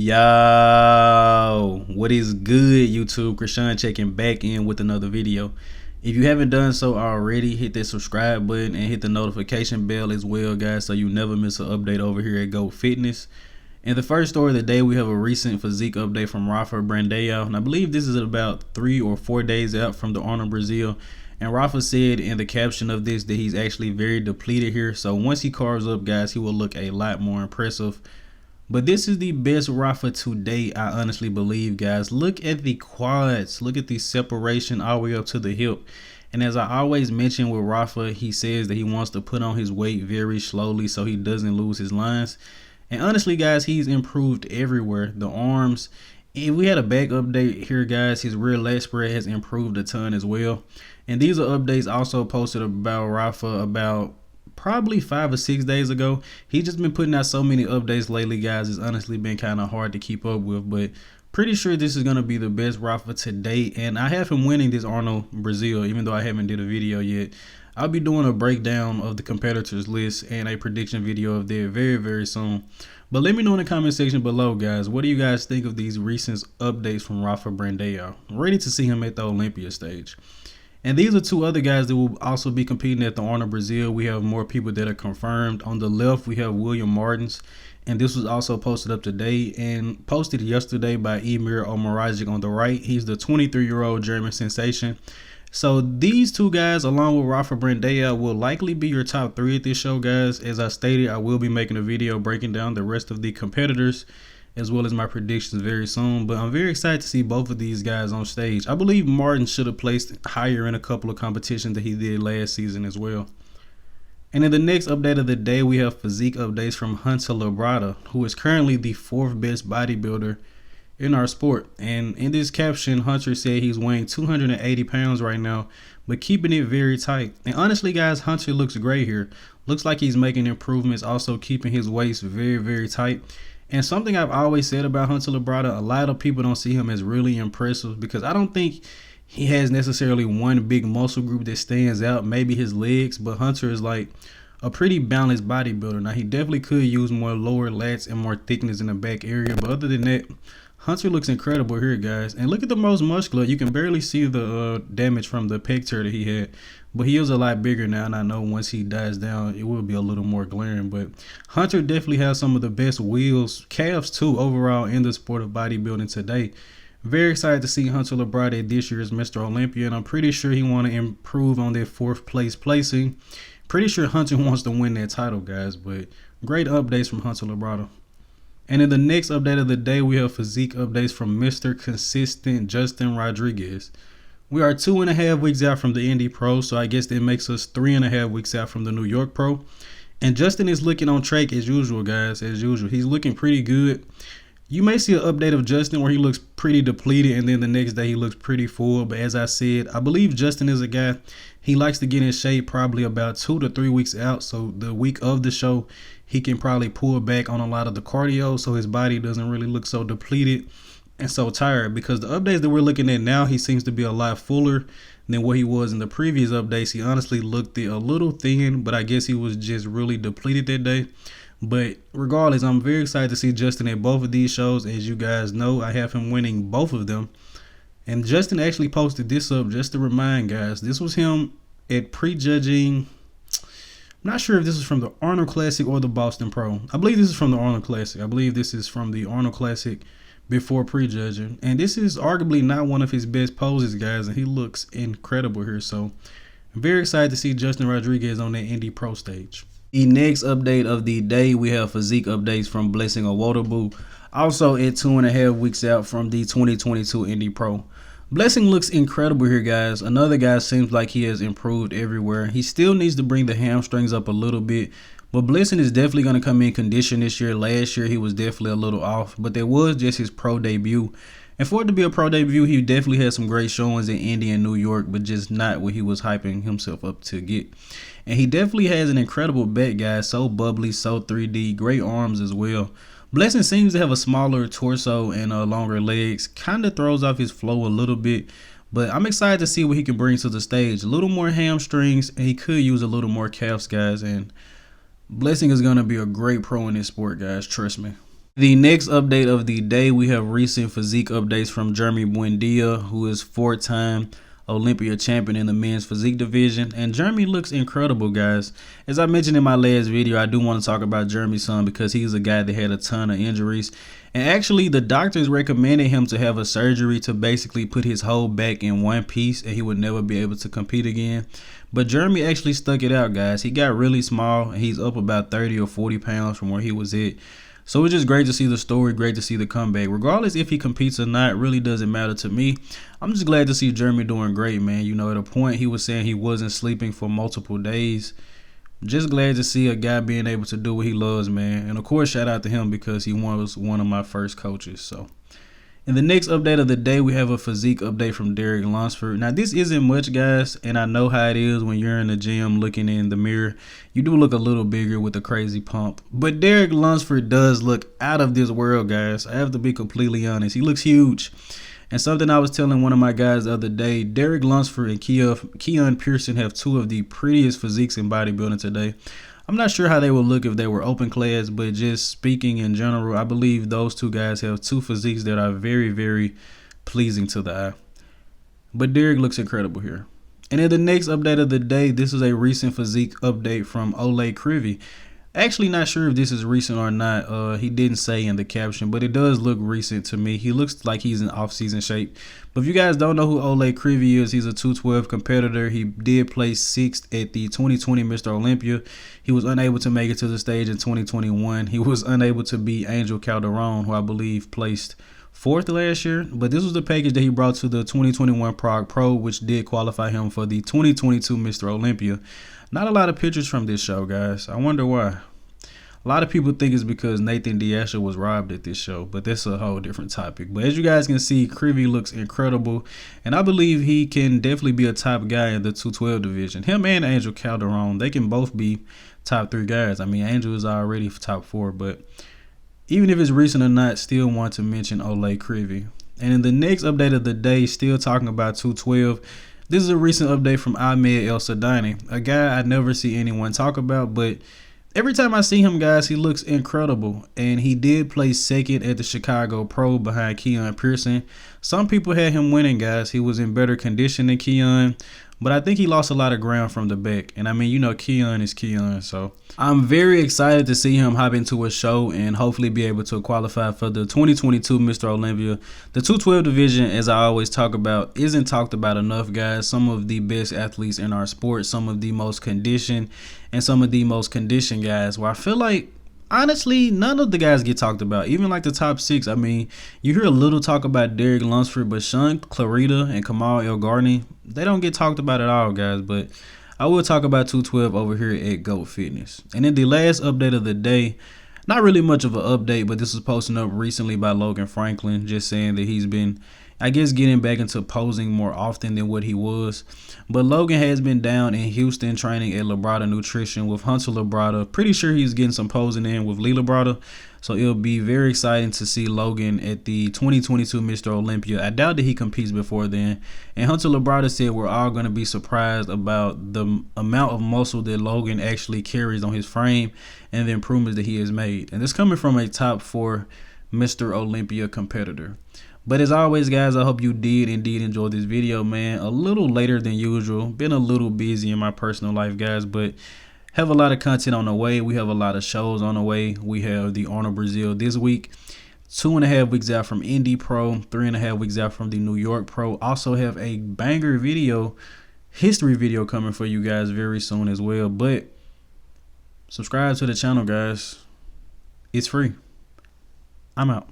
Yo, what is good, YouTube? Krishan checking back in with another video. If you haven't done so already, hit that subscribe button and hit the notification bell as well, guys, so you never miss an update over here at Go Fitness. And the first story of the day, we have a recent physique update from Rafa Brandão, and I believe this is about 3 or 4 days out from the Arnold Brazil. And Rafa said in the caption of this that he's actually very depleted here, so once he carves up, guys, he will look a lot more impressive. But this is the best Rafa to date, I honestly believe, guys. Look at the quads. Look at the separation all the way up to the hip. And as I always mention with Rafa, he says that he wants to put on his weight very slowly so he doesn't lose his lines. And honestly, guys, he's improved everywhere. The arms. If we had a back update here, guys, his rear leg spread has improved a ton as well. And these are updates also posted about Rafa about probably 5 or 6 days ago. He's just been putting out so many updates lately, guys. It's honestly been kind of hard to keep up with, but pretty sure this is going to be the best Rafa to date. And I have him winning this Arnold Brazil, even though I haven't did a video yet. I'll be doing a breakdown of the competitors list and a prediction video of that very soon. But let me know in the comment section below, guys, what do you guys think of these recent updates from Rafa Brandão? Ready to see him at the Olympia stage. And these are two other guys that will also be competing at the Arnold Brazil. We have more people that are confirmed. On the left, we have William Martins. And this was also posted up today and posted yesterday by Emir Omeragic on the right. He's the 23-year-old German sensation. So these two guys, along with Rafa Brandão, will likely be your top 3 at this show, guys. As I stated, I will be making a video breaking down the rest of the competitors as well as my predictions very soon. But I'm very excited to see both of these guys on stage. I believe Martin should have placed higher in a couple of competitions that he did last season as well. And in the next update of the day, we have physique updates from Hunter Labrada, who is currently the 4th best bodybuilder in our sport. And in this caption, Hunter said he's weighing 280 pounds right now, but keeping it very tight. And honestly, guys, Hunter looks great here. Looks like he's making improvements, also keeping his waist very tight. And something I've always said about Hunter Labrada, a lot of people don't see him as really impressive because I don't think he has necessarily one big muscle group that stands out, maybe his legs, but Hunter is like a pretty balanced bodybuilder. Now, he definitely could use more lower lats and more thickness in the back area, but other than that, Hunter looks incredible here, guys. And look at the most muscular. You can barely see the damage from the pec tear that he had, but he is a lot bigger now, and I know once he dies down, it will be a little more glaring. But Hunter definitely has some of the best wheels, calves too, overall in the sport of bodybuilding today. Very excited to see Hunter Labrada at this year's Mr. Olympia, and I'm pretty sure he want to improve on their 4th place placing. Pretty sure Hunter wants to win that title, guys, but great updates from Hunter Labrada. And in the next update of the day, we have physique updates from Mr. Consistent Justin Rodriguez. We are 2.5 weeks out from the Indy Pro, so I guess that makes us 3.5 weeks out from the New York Pro. And Justin is looking on track as usual, guys, as usual. He's looking pretty good. You may see an update of Justin where he looks pretty depleted and then the next day he looks pretty full. But as I said, I believe Justin is a guy, he likes to get in shape probably about 2 to 3 weeks out. So the week of the show, he can probably pull back on a lot of the cardio so his body doesn't really look so depleted and so tired. Because the updates that we're looking at now, he seems to be a lot fuller than what he was in the previous updates. He honestly looked a little thin, but I guess he was just really depleted that day. But regardless, I'm very excited to see Justin at both of these shows. As you guys know, I have him winning both of them. And Justin actually posted this up just to remind guys. This was him at prejudging. I'm not sure if this is from the Arnold Classic or the Boston Pro. I believe this is from the Arnold Classic. I believe this is from the Arnold Classic before prejudging. And this is arguably not one of his best poses, guys. And he looks incredible here. So I'm very excited to see Justin Rodriguez on that Indy Pro stage. The next update of the day, we have physique updates from Blessing Awodibu, also at 2.5 weeks out from the 2022 Indy Pro. Blessing looks incredible here, guys. Another guy seems like he has improved everywhere. He still needs to bring the hamstrings up a little bit, but Blessing is definitely going to come in condition this year. Last year, he was definitely a little off, but that was just his pro debut. And for it to be a pro debut, he definitely had some great showings in Indy and New York, but just not what he was hyping himself up to get. And he definitely has an incredible back, guys. So bubbly, so 3D, great arms as well. Blessing seems to have a smaller torso and longer legs. Kind of throws off his flow a little bit. But I'm excited to see what he can bring to the stage. A little more hamstrings, and he could use a little more calves, guys. And Blessing is going to be a great pro in this sport, guys. Trust me. The next update of the day, we have recent physique updates from Jeremy Buendia, who is 4-time Olympia champion in the men's physique division. And Jeremy looks incredible, guys. As I mentioned in my last video, I do want to talk about Jeremy's son because he's a guy that had a ton of injuries. And actually, the doctors recommended him to have a surgery to basically put his whole back in one piece and he would never be able to compete again. But Jeremy actually stuck it out, guys. He got really small and he's up about 30 or 40 pounds from where he was at. So it's just great to see the story, great to see the comeback. Regardless if he competes or not, really doesn't matter to me. I'm just glad to see Jeremy doing great, man. You know, at a point he was saying he wasn't sleeping for multiple days. Just glad to see a guy being able to do what he loves, man. And of course, shout out to him because he was one of my first coaches. So in the next update of the day, we have a physique update from Derek Lunsford. Now, this isn't much, guys, and I know how it is when you're in the gym looking in the mirror. You do look a little bigger with a crazy pump. But Derek Lunsford does look out of this world, guys. I have to be completely honest. He looks huge. And something I was telling one of my guys the other day, Derek Lunsford and Keon Pearson have two of the prettiest physiques in bodybuilding today. I'm not sure how they would look if they were open class, but just speaking in general, I believe those two guys have two physiques that are very, very pleasing to the eye. But Derek looks incredible here. And in the next update of the day, this is a recent physique update from Ole Crivy. Actually not sure if this is recent or not. He didn't say in the caption, but it does look recent to me. He looks like he's in off-season shape. But if you guys don't know who Ole Crivy is, he's a 212 competitor. He did place 6th at the 2020 Mr. Olympia. He was unable to make it to the stage in 2021. He was unable to beat Angel Calderon, who I believe placed 4th last year. But this was the package that he brought to the 2021 Prague Pro, which did qualify him for the 2022 Mr. Olympia. Not a lot of pictures from this show, guys. I wonder why. A lot of people think it's because Nathan D'Asher was robbed at this show, but that's a whole different topic. But as you guys can see, Crivy looks incredible, and I believe he can definitely be a top guy in the 212 division. Him and Angel Calderon, they can both be top 3 guys. I mean, Angel is already top 4, but even if it's recent or not, still want to mention Ole Crivy. And in the next update of the day, still talking about 212, this is a recent update from Ahmed El Sadani, a guy I never see anyone talk about, but every time I see him, guys, he looks incredible. And he did place 2nd at the Chicago Pro behind Keon Pearson. Some people had him winning, guys. He was in better condition than Keon, but I think he lost a lot of ground from the back. And I mean, you know, Keon is Keon. So I'm very excited to see him hop into a show and hopefully be able to qualify for the 2022 Mr. Olympia. The 212 division, as I always talk about, isn't talked about enough, guys. Some of the best athletes in our sport, some of the most conditioned, and some of the most conditioned guys, where I feel like, honestly, none of the guys get talked about. Even like the top 6. I mean, you hear a little talk about Derek Lunsford, but Sean Clarita and Kamal Elgarni, they don't get talked about at all, guys. But I will talk about 212 over here at GOAT Fitness. And in the last update of the day, not really much of an update, but this was posted up recently by Logan Franklin, just saying that he's been, I guess, getting back into posing more often than what he was. But Logan has been down in Houston training at Labrada Nutrition with Hunter Labrada. Pretty sure he's getting some posing in with Lee Labrada. So it'll be very exciting to see Logan at the 2022 Mr. Olympia. I doubt that he competes before then. And Hunter Labrada said we're all going to be surprised about the amount of muscle that Logan actually carries on his frame and the improvements that he has made. And it's coming from a top 4 Mr. Olympia competitor. But as always, guys, I hope you did indeed enjoy this video, man. A little later than usual. Been a little busy in my personal life, guys, but have a lot of content on the way. We have a lot of shows on the way. We have the Arnold Brazil this week. 2.5 weeks out from Indy Pro. 3.5 weeks out from the New York Pro. Also have a banger video, history video coming for you guys very soon as well. But subscribe to the channel, guys. It's free. I'm out.